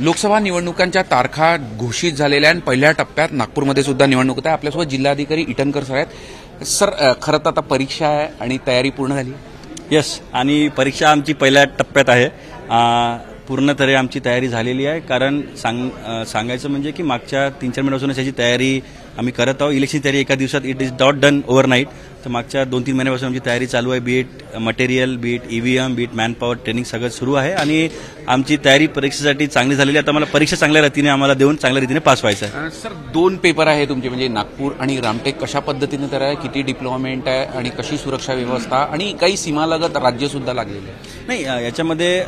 लोकसभा निवडणुकांच्या तारखा घोषित झालेल्या आणि पहिल्या टप्प्यात नागपूरमध्ये सुद्धा निवडणूक होत आहे। आपल्यासोबत जिल्हाधिकारी इटनकर सर आहेत। सर, खरं तर आता परीक्षा आहे आणि तयारी पूर्ण झाली? यस, आणि परीक्षा आमची पहिल्या टप्प्यात आहे। पूर्ण तरी आमची तयारी झालेली आहे। कारण सांगायचं म्हणजे की मागच्या 3-4 महिन्यापासून याची तयारी आम्ही करत आहोत। इलेक्शन तयारी एका दिवसात it is not done overnight. तर मागच्या 2-3 महिन्यापासून आमची तयारी चालू आहे। Be it material, be it EVM, be it manpower training सगळं सुरू आहे आणि आमची तयारी परीक्षेसाठी चांगली झालेली आहे। आता मला परीक्षा चांगल्या रीतीने आम्हाला देऊन चांगल्या रीतीने पास व्हायचं आहे। सर, 2 पेपर आहे तुमचे, म्हणजे नागपूर आणि रामटेक, कशा पद्धतीने तर आहे, किती डिप्लॉयमेंट आहे आणि कशी सुरक्षा व्यवस्था आणि काही सीमालगत राज्य सुद्धा लागलेले आहे? नाही, याच्यामध्ये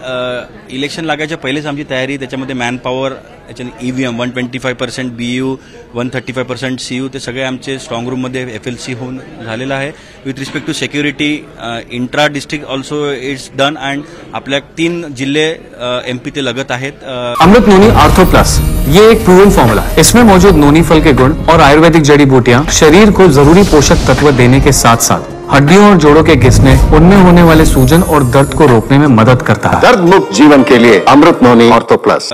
इलेक्शन लागायच्या पहिलेच आमची तयारी, त्याच्यामध्ये मॅनपॉवर, याच्याने ईव्हीएम 125% BU, 135% CU, ते सगळे आमचे स्ट्रॉंग रूममध्ये FLC होऊन झालेलं आहे। With respect to security, intra district also it's done and आपल्या 3 जिल्हे MP ते लगत आहेत। अमृत नोनी आर्थो प्लस, ये एक प्रूवन फॉर्मूला है। इसमें मौजूद नोनी फल के गुण और आयुर्वेदिक जड़ी बूटियां शरीर को जरूरी पोषक तत्व देने के साथ साथ हड्डियों और जोड़ों के घिसने, उनमें होने वाले सूजन और दर्द को रोकने में मदद करता है। दर्द मुक्त जीवन के लिए अमृत नोनी आर्थो प्लस।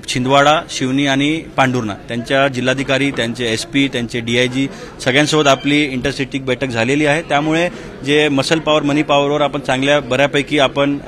छिंदवाडा, शिवनी आणि पांढुर्णा त्यांच्या जिल्हाधिकारी, त्यांचे SP, त्यांचे DIG सगळ्यांसोबत आपली इंटरसिटी बैठक झालेली आहे। त्यामुळे जे मसल पॉवर, मनी पॉवरवर आपण चांगल्या बऱ्यापैकी आपण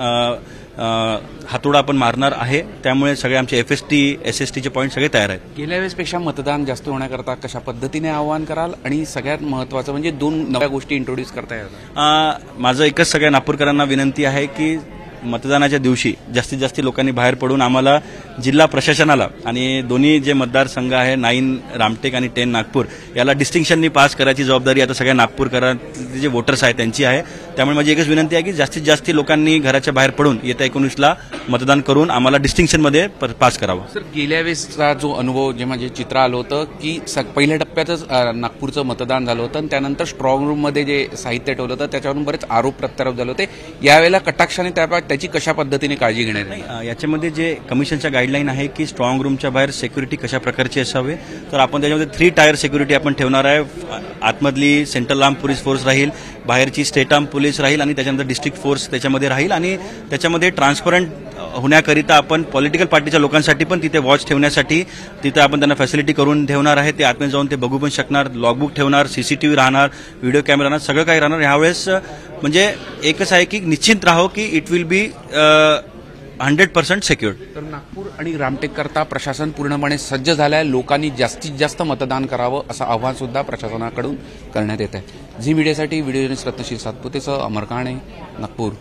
हातोडा आपण मारणार आहे। त्यामुळे सगळे आमचे FST, SSTचे पॉईंट सगळे तयार आहेत। गेल्या वेळेसपेक्षा मतदान जास्त होण्याकरता कशा पद्धतीने आवाहन कराल आणि सगळ्यात महत्त्वाचं म्हणजे 2 नव्या गोष्टी इंट्रोड्यूस करता येतात? माझं एकच सगळ्या नागपूरकरांना विनंती आहे की मतदानाच्या दिवशी जास्तीत जास्त लोकांनी बाहेर पडून आम्हाला जिल्हा प्रशासनाला आणि दोन्ही जे मतदारसंघ आहे 9 रामटेक आणि 10 नागपूर याला डिस्टिंक्शननी पास करायची जबाबदारी आता सगळ्या नागपूरकरांचे जे वोटर्स आहेत त्यांची आहे। त्यामुळे माझी एकच विनंती आहे की जास्तीत जास्त लोकांनी घराच्या बाहेर पडून येत्या 19ला मतदान करून आम्हाला डिस्टिंक्शनमध्ये पास करावं। सर, गेल्या वेळेसचा जो अनुभव जे म्हणजे चित्र आलं होतं की पहिल्या टप्प्यातच नागपूरचं मतदान झालं होतं आणि त्यानंतर स्ट्रॉंग रूममध्ये जे साहित्य ठेवलं होतं त्याच्यावरून बरेच आरोप प्रत्यारोप झाले होते। यावेळेला कटाक्षाने त्याची कशा पद्धतीने काळजी घेणार नाही? याच्यामध्ये जे कमिशनच्या गाईडलाईन आहे की स्ट्रॉंग रूमच्या बाहेर सिक्युरिटी कशा प्रकारची असावे, तर आपण त्याच्यामध्ये 3 टायर सिक्युरिटी आपण ठेवणार आहे। आतमधली सेंट्रल आर्म पोलीस फोर्स राहील, बाहेरची स्टेट आर्म पोलीस राहील आणि त्याच्यानंतर डिस्ट्रिक्ट फोर्स त्याच्यामध्ये राहील आणि त्याच्यामध्ये ट्रान्सपरंट होण्याकरिता आपण पॉलिटिकल पार्टीच्या लोकांसाठी पण तिथे वॉच ठेवण्यासाठी तिथे आपण त्यांना फॅसिलिटी करून ठेवणार आहे। ते आतमध्ये जाऊन ते बघू पण शकणार, लॉगबुक ठेवणार, CCTV राहणार, व्हिडिओ कॅमेरा राहणार, सगळं काही राहणार। यावेळेस म्हणजे एकच आहे की निश्चिंत राहो की इट विल बी 100% सिक्युअर्ड। तर नागपूर आणि रामटेक करता प्रशासन पूर्णपणे सज्ज झालं आहे। लोकांनी जास्तीत जास्त मतदान करावं असं आवाहन सुद्धा प्रशासनाकडून करण्यात येत आहे। झी मीडियासाठी व्हिडिओ जर्नलिस्ट रत्नशील सातपुतेसह अमर काणे, नागपूर।